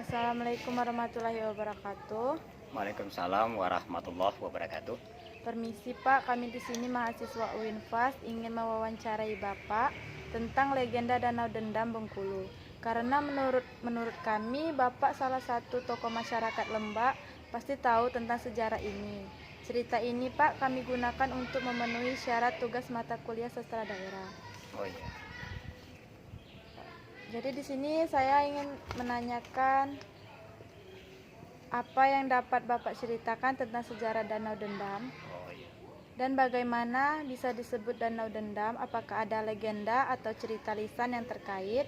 Assalamualaikum warahmatullahi wabarakatuh. Waalaikumsalam warahmatullahi wabarakatuh. Permisi Pak, kami di sini mahasiswa UINFAS ingin mewawancarai Bapak tentang legenda Danau Dendam Bengkulu. Karena menurut kami Bapak salah satu tokoh masyarakat Lembak, pasti tahu tentang sejarah ini. Cerita ini Pak kami gunakan untuk memenuhi syarat tugas mata kuliah sastra daerah. Oh iya. Jadi di sini saya ingin menanyakan apa yang dapat Bapak ceritakan tentang sejarah Danau Dendam Oh iya. dan bagaimana bisa disebut Danau Dendam? Apakah ada legenda atau cerita lisan yang terkait?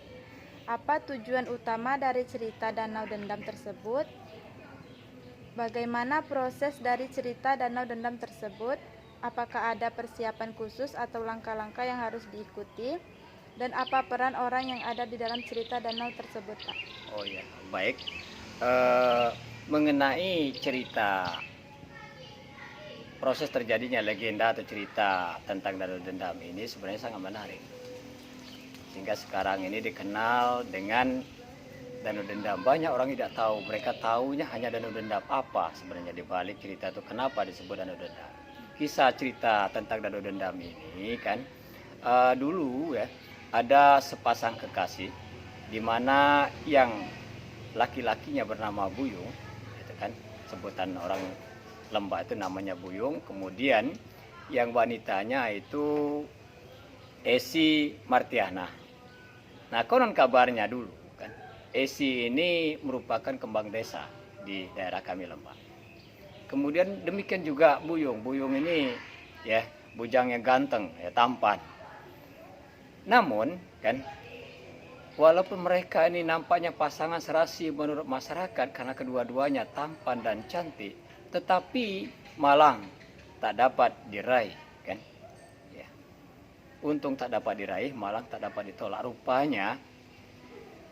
Apa tujuan utama dari cerita Danau Dendam tersebut? Bagaimana proses dari cerita Danau Dendam tersebut? Apakah ada persiapan khusus atau langkah-langkah yang harus diikuti? Dan apa peran orang yang ada di dalam cerita danau tersebut, Pak? Oh iya. Baik. Mengenai cerita proses terjadinya legenda atau cerita tentang Danau Dendam ini sebenarnya sangat menarik. Sehingga sekarang ini dikenal dengan Danau Dendam. Banyak orang tidak tahu, mereka tahunya hanya Danau Dendam. Apa sebenarnya di balik cerita itu, kenapa disebut Danau Dendam? Kisah cerita tentang Danau Dendam ini kan dulu ya ada sepasang kekasih di mana yang laki-lakinya bernama Buyung, gitu kan, sebutan orang Lembak itu namanya Buyung. Kemudian yang wanitanya itu Esi Martiana. Nah, konon kabarnya dulu kan, Esi ini merupakan kembang desa di daerah kami Lembak. Kemudian demikian juga Buyung. Buyung ini ya bujangnya ganteng, ya tampan. Namun kan walaupun mereka ini nampaknya pasangan serasi menurut masyarakat karena kedua-duanya tampan dan cantik, tetapi malang tak dapat diraih kan. Ya. Untung tak dapat diraih, malang tak dapat ditolak. Rupanya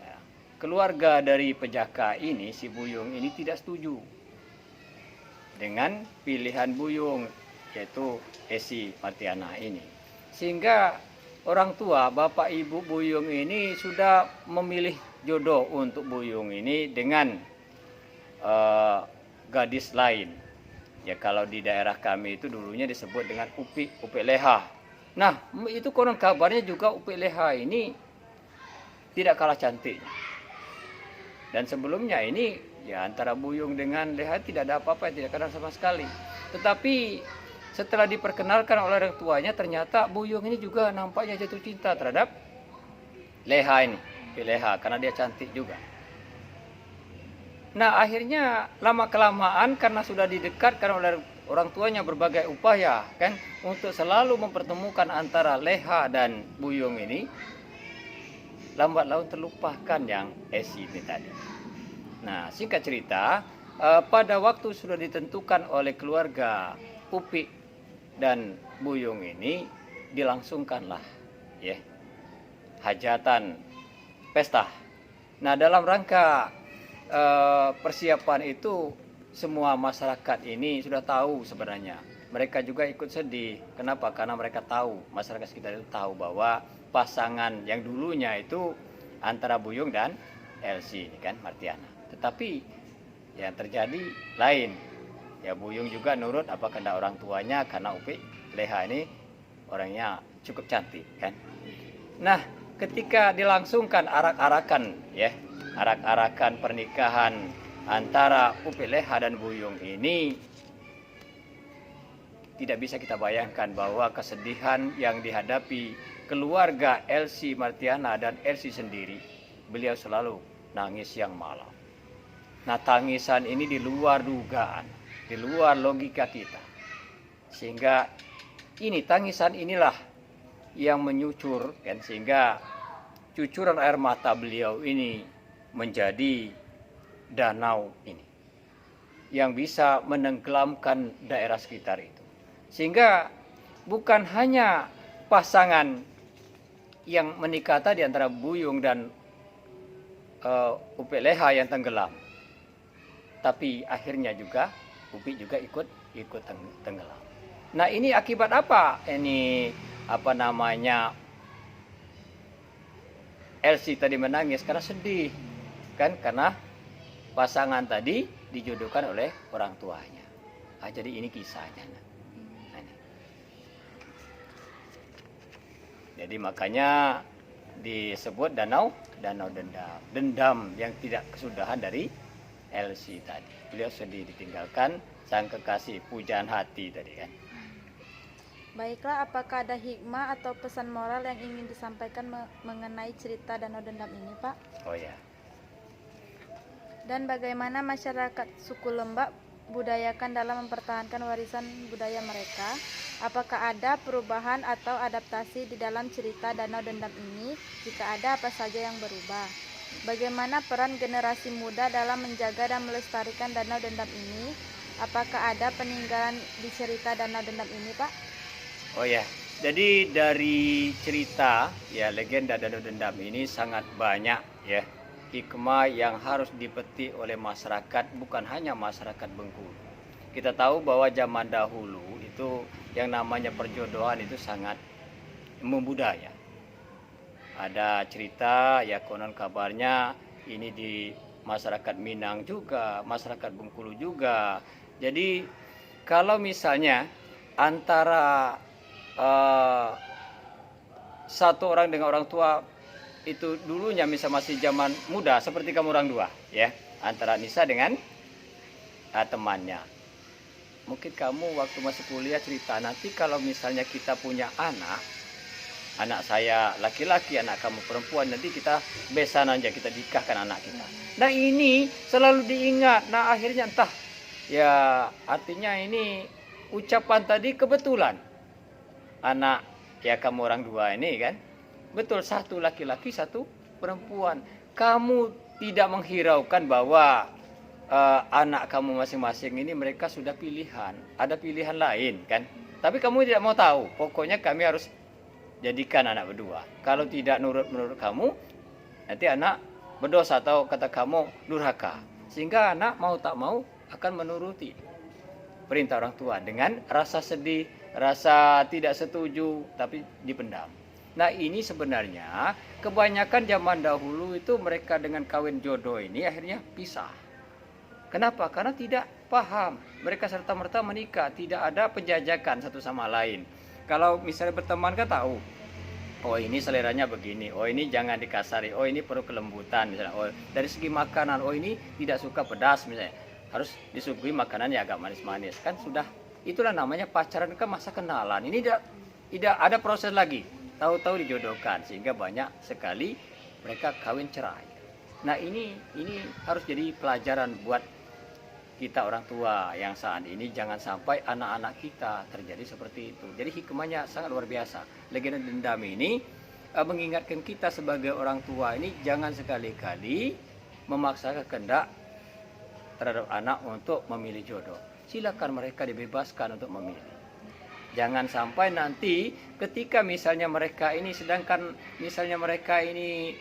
ya, keluarga dari pejaka ini, si Buyung ini tidak setuju dengan pilihan Buyung, yaitu Esi Martiana ini. Sehingga orang tua, bapak ibu Buyung ini sudah memilih jodoh untuk Buyung ini dengan gadis lain. Ya kalau di daerah kami itu dulunya disebut dengan Upik Leha. Nah, itu konon kabarnya juga Upik Leha ini tidak kalah cantiknya. Dan sebelumnya ini ya antara Buyung dengan Leha tidak ada apa-apa, tidak kenal sama sekali. Tetapi setelah diperkenalkan oleh orang tuanya, ternyata Buyung ini juga nampaknya jatuh cinta terhadap Leha ini, Leha, karena dia cantik juga. Nah, akhirnya lama-kelamaan karena sudah didekatkan oleh orang tuanya berbagai upaya kan untuk selalu mempertemukan antara Leha dan Buyung ini, lambat laun terlupakan yang Esi ini tadi. Nah, singkat cerita, pada waktu sudah ditentukan oleh keluarga Upik dan Buyung ini, dilangsungkanlah ya hajatan pesta. Nah, dalam rangka persiapan itu semua masyarakat ini sudah tahu sebenarnya. Mereka juga ikut sedih. Kenapa? Karena mereka tahu, masyarakat sekitar itu tahu bahwa pasangan yang dulunya itu antara Buyung dan Elsi ini kan, Martiana. Tetapi yang terjadi lain. Ya Buyung juga nurut apa kehendak orang tuanya karena Upik Leha ini orangnya cukup cantik kan. Nah, ketika dilangsungkan arak-arakan ya, arak-arakan pernikahan antara Upik Leha dan Buyung ini, tidak bisa kita bayangkan bahwa kesedihan yang dihadapi keluarga Elsi Martiana dan Elsi sendiri, beliau selalu nangis siang malam. Nah, tangisan ini di luar dugaan, di luar logika kita. Sehingga ini tangisan inilah yang menyucur kan, sehingga cucuran air mata beliau ini menjadi danau ini yang bisa menenggelamkan daerah sekitar itu. Sehingga bukan hanya pasangan yang menikah tadi antara Buyung dan Upik Leha yang tenggelam, tapi akhirnya juga Upik juga ikut tenggelam. Nah, ini akibat apa? Ini apa namanya? Elsi tadi menangis karena sedih, kan? Karena pasangan tadi dijodohkan oleh orang tuanya. Jadi ini kisahnya. Nah, ini. Jadi makanya disebut danau dendam. Dendam yang tidak kesudahan dari Elsie tadi. Beliau sedih ditinggalkan sang kekasih, pujaan hati tadi kan. Baiklah, apakah ada hikmah atau pesan moral yang ingin disampaikan mengenai cerita Danau Dendam ini, Pak? Oh ya. Dan bagaimana masyarakat suku Lembak budayakan dalam mempertahankan warisan budaya mereka? Apakah ada perubahan atau adaptasi di dalam cerita Danau Dendam ini? Jika ada, apa saja yang berubah? Bagaimana peran generasi muda dalam menjaga dan melestarikan Danau Dendam ini? Apakah ada peninggalan di cerita Danau Dendam ini, Pak? Oh ya, jadi dari cerita ya legenda Danau Dendam ini sangat banyak ya hikmah yang harus dipetik oleh masyarakat, bukan hanya masyarakat Bengkulu. Kita tahu bahwa zaman dahulu itu yang namanya perjodohan itu sangat membudaya. Ada cerita ya konon kabarnya ini di masyarakat Minang juga, masyarakat Bengkulu juga. Jadi kalau misalnya antara satu orang dengan orang tua itu dulunya masih zaman muda seperti kamu orang dua ya, antara Nisa dengan temannya. Mungkin kamu waktu masih kuliah cerita, nanti kalau misalnya kita punya anak saya laki-laki, anak kamu perempuan, nanti kita besan aja, kita nikahkan anak kita. Nah ini selalu diingat. Nah akhirnya entah ya, artinya ini ucapan tadi kebetulan anak ya kamu orang dua ini kan, betul, satu laki-laki satu perempuan. Kamu tidak menghiraukan bahwa anak kamu masing-masing ini mereka sudah pilihan, ada pilihan lain kan, tapi kamu tidak mau tahu. Pokoknya kami harus jadikan anak berdua. Kalau tidak menurut kamu, nanti anak berdosa atau kata kamu durhaka, sehingga anak mau tak mau akan menuruti perintah orang tua dengan rasa sedih, rasa tidak setuju, tapi dipendam. Nah ini sebenarnya kebanyakan zaman dahulu itu mereka dengan kawin jodoh ini akhirnya pisah. Kenapa? Karena tidak paham. Mereka serta-merta menikah, tidak ada penjajakan satu sama lain. Kalau misalnya berteman kan tahu, oh ini seleranya begini, oh ini jangan dikasari, oh ini perlu kelembutan misalnya, oh dari segi makanan, oh ini tidak suka pedas misalnya, harus disuguhi makanan yang agak manis-manis. Kan sudah, itulah namanya pacaran, kan masa kenalan. Ini tidak ada proses lagi, tahu-tahu dijodohkan, sehingga banyak sekali mereka kawin cerai. Nah ini harus jadi pelajaran buat kita orang tua yang saat ini, jangan sampai anak-anak kita terjadi seperti itu. Jadi hikmahnya sangat luar biasa. Legenda Dendam ini mengingatkan kita sebagai orang tua ini jangan sekali-kali memaksakan kehendak terhadap anak untuk memilih jodoh. Silakan mereka dibebaskan untuk memilih. Jangan sampai nanti ketika misalnya mereka ini, sedangkan misalnya mereka ini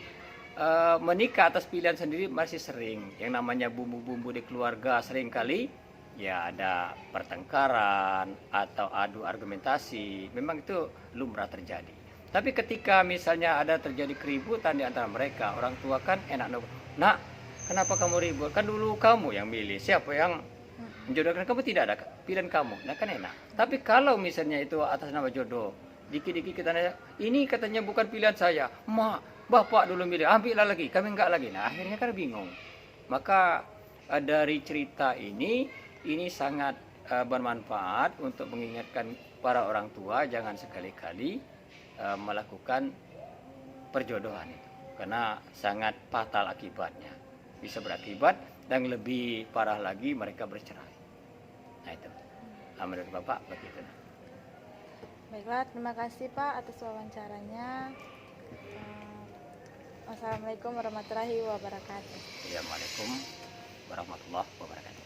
menikah atas pilihan sendiri, masih sering yang namanya bumbu-bumbu di keluarga, sering kali ya ada pertengkaran atau adu argumentasi. Memang itu lumrah terjadi. Tapi ketika misalnya ada terjadi keributan di antara mereka, orang tua kan enak, nak kenapa kamu ribut, kan dulu kamu yang milih, siapa yang menjodohkan kamu, tidak ada pilihan kamu, nah kan enak. Tapi kalau misalnya itu atas nama jodoh, dikit-dikit kita nanya, ini katanya bukan pilihan saya, mak bapak dulu milih, ambillah lagi, kami enggak lagi. Nah akhirnya kan bingung. Maka dari cerita ini sangat bermanfaat untuk mengingatkan para orang tua jangan sekali-kali melakukan perjodohan itu, karena sangat fatal akibatnya, bisa berakibat dan lebih parah lagi mereka bercerai. Nah itu menurut bapak begitu. Baiklah, terima kasih Pak atas wawancaranya. Wassalamualaikum warahmatullahi wabarakatuh. Assalamualaikum warahmatullahi wabarakatuh.